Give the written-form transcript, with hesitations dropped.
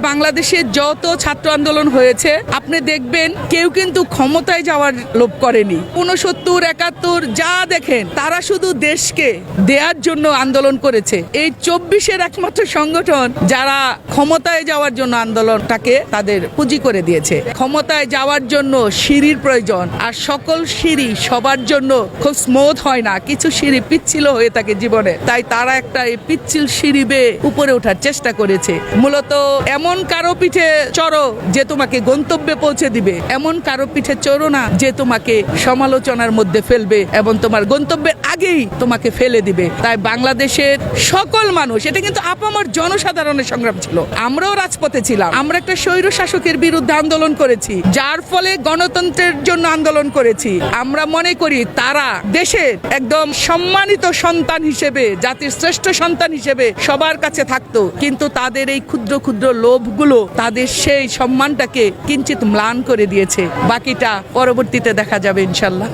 বাংলাদেশে যত ছাত্র আন্দোলন হয়েছে আপনি দেখবেন কেউ কিন্তু ক্ষমতায় যাওয়ার লোভ করেনি। 69, 71 যা দেখেন তারা শুধু দেশকে দেওয়ার জন্য আন্দোলন করেছে। এই 24-এর একমাত্র সংগঠন যারা ক্ষমতায় যাওয়ার জন্য আন্দোলনটাকে তাদের পুঁজি করে দিয়েছে। ক্ষমতায় যাওয়ার জন্য সিঁড়ির প্রয়োজন, আর সকল সিঁড়ি সবার জন্য খুব স্মুথ হয় না, কিছু সিঁড়ি পিচ্ছিল হয়ে থাকে জীবনে। তাই তারা একটা এই পিচ্ছিল সিঁড়ি বেয়ে উপরে ওঠার চেষ্টা করেছে। মূলত এমন কারো পিঠে চড়ো যে তোমাকে গন্তব্যে পৌঁছে দিবে, এমন কারো পিঠে চড়ো না যে তোমাকে সমালোচনার মধ্যে ফেলবে এবং তোমার গন্তব্যের আগেই তোমাকে ফেলে দিবে। তাই বাংলাদেশের সকল মানুষ, এটা কিন্তু আপামর জনসাধারণের সংগ্রাম ছিল। আমরাও রাজপথে ছিলাম, আমরা একটা স্বৈর শাসকের বিরুদ্ধে আন্দোলন করেছি, যার ফলে গণতন্ত্রের জন্য আন্দোলন করেছি। আমরা মনে করি তারা দেশের একদম সম্মানিত সন্তান হিসেবে, জাতির শ্রেষ্ঠ সন্তান হিসেবে সবার কাছে থাকতো, কিন্তু তাদের এই ক্ষুদ্র ক্ষুদ্র লোভগুলো তাদের সেই সম্মানটাকে কিঞ্চিত ম্লান করে দিয়েছে। বাকিটা পরবর্তীতে দেখা যাবে ইনশাল্লাহ।